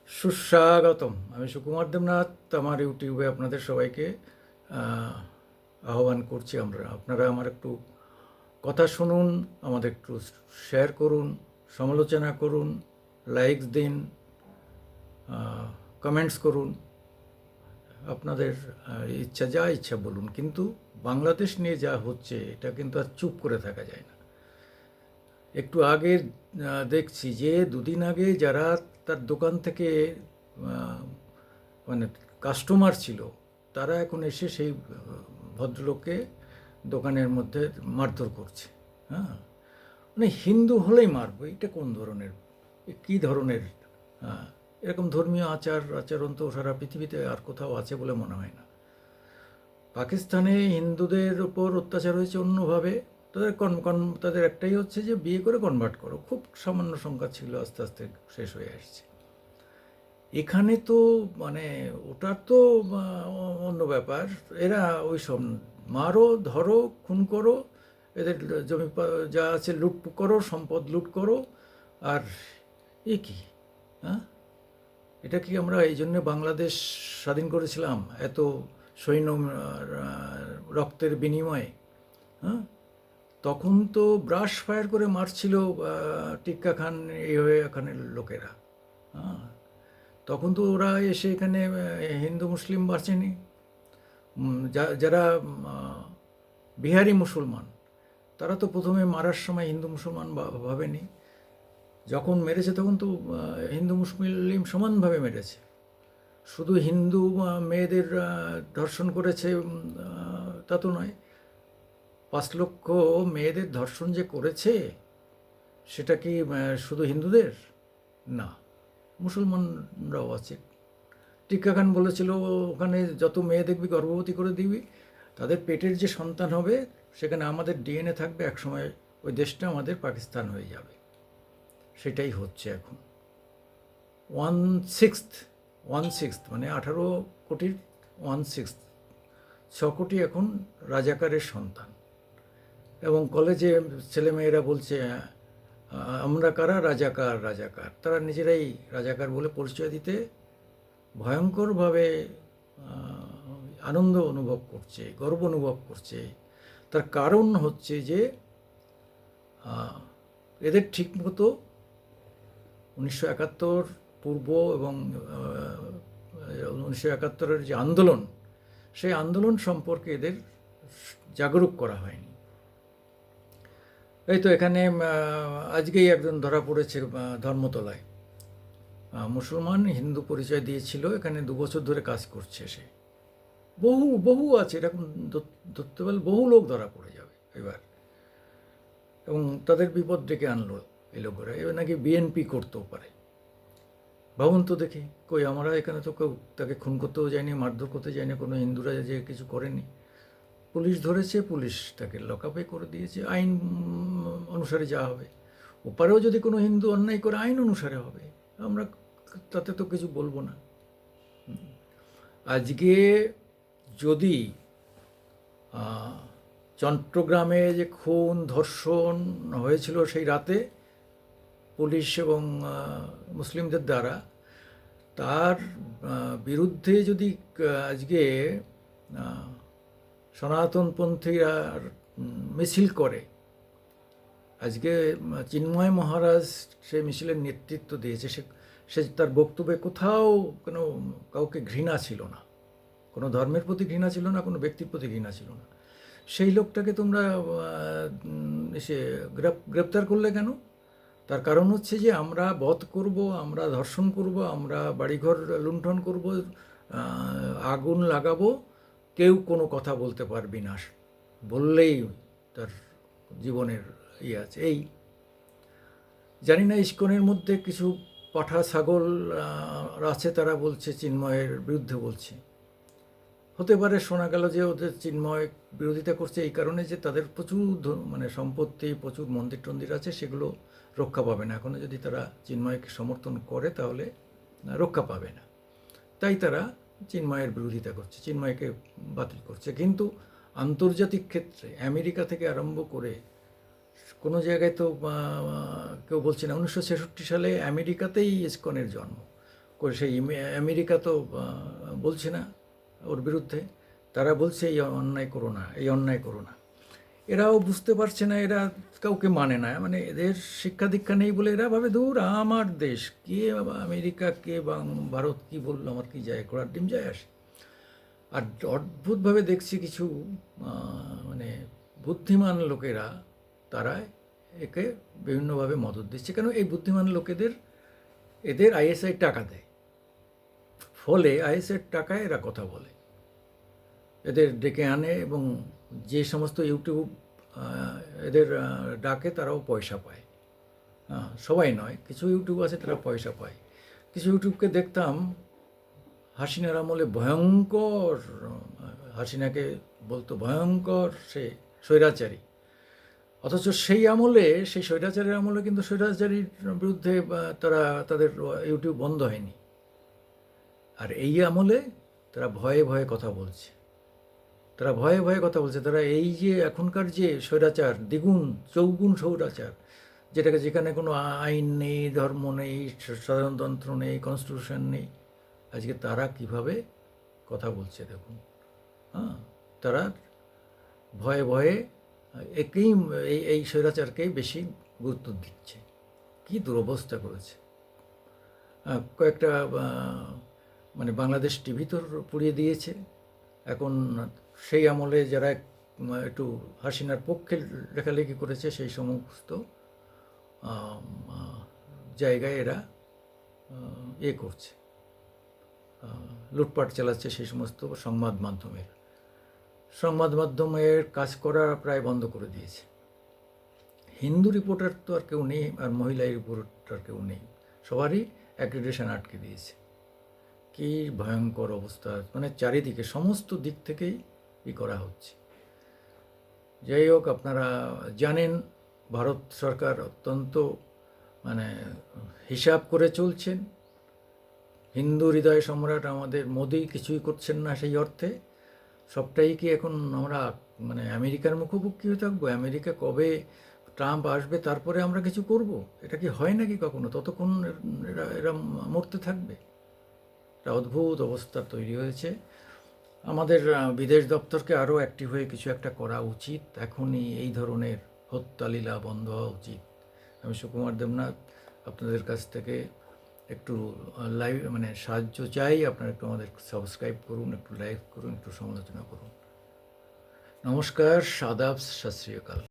সুস্বাগতম। আমি সুকুমার দেবনাথ। আমার ইউটিউবে আপনাদের সবাইকে আহ, আহ্বান করছি। আপনারা আমার একটু কথা শুনুন, আমাদের একটু শেয়ার করুন, সমালোচনা করুন, লাইকস দিন, কমেন্টস করুন। আপনাদের ইচ্ছা, যা ইচ্ছা বলুন, কিন্তু বাংলাদেশ নিয়ে যা হচ্ছে এটা কিন্তু আর চুপ করে থাকা যায় না। একটু আগে দেখছি যে দুদিন আগে যারা তার দোকান থেকে আহ, মানে কাস্টমার ছিল, তারা এখন এসে সেই ভদ্রলোককে দোকানের মধ্যে মারধর করছে। হ্যাঁ, মানে হিন্দু হলেই মারবো, এটা কোন ধরনের, কী ধরনের? হ্যাঁ, এরকম ধর্মীয় আচরণ তো সারা পৃথিবীতে আর কোথাও আছে বলে মনে হয় না। পাকিস্তানে হিন্দুদের ওপর অত্যাচার হয়েছে অন্যভাবে। তাদের একটাই হচ্ছে যে বিয়ে করে কনভার্ট করো, খুব সামান্য সংখ্যা ছিল, আস্তে আস্তে শেষ হয়ে আসছে। এখানে তো মানে ওটা তো অন্য ব্যাপার। এরা ওই সব মারো, ধরো, খুন করো, এদের যা আছে লুট করো, সম্পদ লুট করো। আর এ কি? হ্যাঁ, এটা কি আমরা এই জন্যে বাংলাদেশ স্বাধীন করেছিলাম, এত সৈন্য রক্তের বিনিময়ে? হ্যাঁ, তখন তো ব্রাশ ফায়ার করে মারছিল টিক্কা খান এই হয়ে এখানের লোকেরা। হ্যাঁ, তখন তো ওরা এসে এখানে হিন্দু মুসলিম বাঁচেনি। যারা বিহারি মুসলমান, তারা তো প্রথমে মারার সময় হিন্দু মুসলমান ভাবেনি। যখন মেরেছে তখন তো হিন্দু মুসলিম সমানভাবে মেরেছে। শুধু হিন্দু মেয়েদের ধর্ষণ করেছে তা তো নয়, 5 লক্ষ মেয়েদের ধর্ষণ যে করেছে, সেটা কি শুধু হিন্দুদের? না, মুসলমানরাও আছে। টিক্কা খান বলেছিল, ওখানে যত মেয়ে দেখবি গর্ভবতী করে দিবি, তাদের পেটের যে সন্তান হবে সেখানে আমাদের ডিএনএ থাকবে, একসময় ওই দেশটা আমাদের পাকিস্তান হয়ে যাবে। সেটাই হচ্ছে এখন। 1/6, 1/6 মানে 18 কোটির 1/6, 6 কোটি এখন রাজাকারের সন্তান। এবং কলেজে ছেলেমেয়েরা বলছে আমরা কারা, রাজাকার রাজাকার। তারা নিজেরাই রাজাকার বলে পরিচয় দিতে ভয়ঙ্করভাবে আনন্দ অনুভব করছে, গর্ব অনুভব করছে। তার কারণ হচ্ছে যে এদের ঠিকমতো 1971 পূর্ব এবং 1971-এর যে আন্দোলন, সেই আন্দোলন সম্পর্কে এদের জাগরুক করা হয়নি। এই তো এখানে আজকেই একজন ধরা পড়েছে ধর্মতলায়, মুসলমান, হিন্দু পরিচয় দিয়েছিল, এখানে 2 বছর ধরে কাজ করছে সে। বহু বহু আছে এরকম, ধরতে পারলে বহু লোক ধরা পড়ে যাবে এবার। এবং তাদের বিপদ ডেকে আনলো এই লোকেরা, এবার নাকি বিএনপি করতেও পারে। ভাবুন তো দেখি, কই আমরা এখানে তো কেউ তাকে খুন করতেও যায়নি, মারধর করতে যায়নি, কোনো হিন্দুরা যে কিছু করেনি। পুলিশ ধরেছে, পুলিশ তাকে লকআপে করে দিয়েছে, আইন অনুসারে যা হবে। ওপারেও যদি কোনো হিন্দু অন্যায় করে, আইন অনুসারে হবে, আমরা তাতে তো কিছু বলবো না। আজকে যদি চট্টগ্রামে যে খুন ধর্ষণ হয়েছিল সেই রাতে পুলিশ এবং মুসলিমদের দ্বারা, তার বিরুদ্ধে যদি আজকে সনাতনপন্থীরা মিছিল করে, আজকে চিন্ময় মহারাজ সে মিছিলের নেতৃত্ব দিয়েছে, সে তার বক্তব্যে কোথাও কোনো কাউকে ঘৃণা ছিল না, কোনো ধর্মের প্রতি ঘৃণা ছিল না, কোনো ব্যক্তির প্রতি ঘৃণা ছিল না। সেই লোকটাকে তোমরা এসে গ্রেপ্তার করলে কেন? তার কারণ হচ্ছে যে আমরা বধ করব, আমরা ধর্ষণ করব, আমরা বাড়িঘর লুণ্ঠন করব, আগুন লাগাবো, কেউ কোনো কথা বলতে পারবি না, বললেই তার জীবনের আছে। এই জানি না, ইস্কনের মধ্যে কিছু পাঠা ছাগল আছে, তারা বলছে চিন্ময়ের বিরুদ্ধে বলছে। হতে পারে, শোনা গেল যে ওদের চিন্ময় বিরোধিতা করছে এই কারণে যে তাদের প্রচুর মানে সম্পত্তি, প্রচুর মন্দির টন্দির আছে, সেগুলো রক্ষা পাবে না। এখনও যদি তারা চিন্ময়কে সমর্থন করে তাহলে রক্ষা পাবে না, তাই তারা চিন্ময়ের বিরোধিতা করছে, চিন্ময়কে বাতিল করছে। কিন্তু আন্তর্জাতিক ক্ষেত্রে আমেরিকা থেকে আরম্ভ করে কোনো জায়গায় তো কেউ বলছে না। 1966 সালে আমেরিকাতেই ইসকনের জন্ম, সেই আমেরিকা তো বলছে না ওর বিরুদ্ধে, তারা বলছে এই অন্যায় করো না, এই অন্যায় করো না। এরাও বুঝতে পারছে না, এরা কাউকে মানে না, মানে এদের শিক্ষা দীক্ষা নেই বলে এরা ভাবে দূর আমার দেশ, কে আমেরিকা কে বা ভারত কি বললো আমার কি যায়, ঘোড়ার ডিম যায় আসে। আর অদ্ভুতভাবে দেখছি কিছু মানে বুদ্ধিমান লোকেরা, তারা একে বিভিন্নভাবে মদত দিচ্ছে। কেন এই বুদ্ধিমান লোকেদের, এদের আইএসআই টাকা দেয়, ফলে আইএসআইয়ের টাকায় এরা কথা বলে, এদের ডেকে আনে, এবং যে সমস্ত ইউটিউব এদের ডাকে তারাও পয়সা পায়। সবাই নয়, কিছু ইউটিউব আছে তারা পয়সা পায়। কিছু ইউটিউবকে দেখতাম হাসিনার আমলে ভয়ঙ্কর, হাসিনাকে বলতো ভয়ঙ্কর সে স্বৈরাচারী, অথচ সেই আমলে, সেই স্বৈরাচারের আমলে কিন্তু স্বৈরাচারীর বিরুদ্ধে তারা, তাদের ইউটিউব বন্ধ হয়নি। আর এই আমলে তারা ভয়ে ভয়ে কথা বলছে, তারা ভয়ে ভয়ে কথা বলছে। তারা এই যে এখনকার যে স্বৈরাচার, দ্বিগুণ চৌগুণ স্বৈরাচার, যেটাকে, যেখানে কোনো আইন নেই, ধর্ম নেই, সাধারণতন্ত্র নেই, কনস্টিটিউশন নেই, আজকে তারা কিভাবে কথা বলছে দেখুন। তারা ভয়ে ভয়ে একেই, এই স্বৈরাচারকেই বেশি গুরুত্ব দিচ্ছে। কি দুরবস্থা করেছে। কয়েকটা মানে বাংলাদেশ টিভি তো পুড়িয়ে দিয়েছে। এখন সেই আমলে যারা একটু হাসিনার পক্ষে লেখালেখি করেছে, সেই সমস্ত জায়গায় এরা করছে, লুটপাট চালাচ্ছে সেই সমস্ত সংবাদ মাধ্যমের। সংবাদ মাধ্যমের কাজ করা প্রায় বন্ধ করে দিয়েছে। হিন্দু রিপোর্টার তো আর কেউ নেই, আর মহিলা রিপোর্টার কেউ নেই, সবারই অ্যাক্রিডিটেশন আটকে দিয়েছে। কি ভয়ঙ্কর অবস্থা, মানে চারিদিকে সমস্ত দিক থেকেই করা হচ্ছে। যাই হোক, আপনারা জানেন ভারত সরকার অত্যন্ত মানে হিসাব করে চলছেন। হিন্দু হৃদয় সম্রাট আমাদের মোদি কিছুই করছেন না সেই অর্থে। সবটাই কি এখন আমরা মানে আমেরিকার মুখোমুখি হয়ে থাকবো? আমেরিকা কবে ট্রাম্প আসবে তারপরে আমরা কিছু করব? এটা কি হয় নাকি কখনো? ততক্ষণ এরা মরতে থাকবে। একটা অদ্ভুত অবস্থা তৈরি হয়েছে। আমাদের বিদেশ দপ্তরকে আরও অ্যাক্টিভ হয়ে কিছু একটা করা উচিত। এখনই এই ধরনের হত্যালীলা বন্ধ হওয়া উচিত। আমি সুকুমার দেবনাথ আপনাদের কাছ থেকে একটু লাইভ মানে সাহায্য চাই। আপনারা একটু আমাদের সাবস্ক্রাইব করুন, একটু লাইক করুন, একটু সমালোচনা করুন। নমস্কার, আদাব, সত শ্রী আকাল।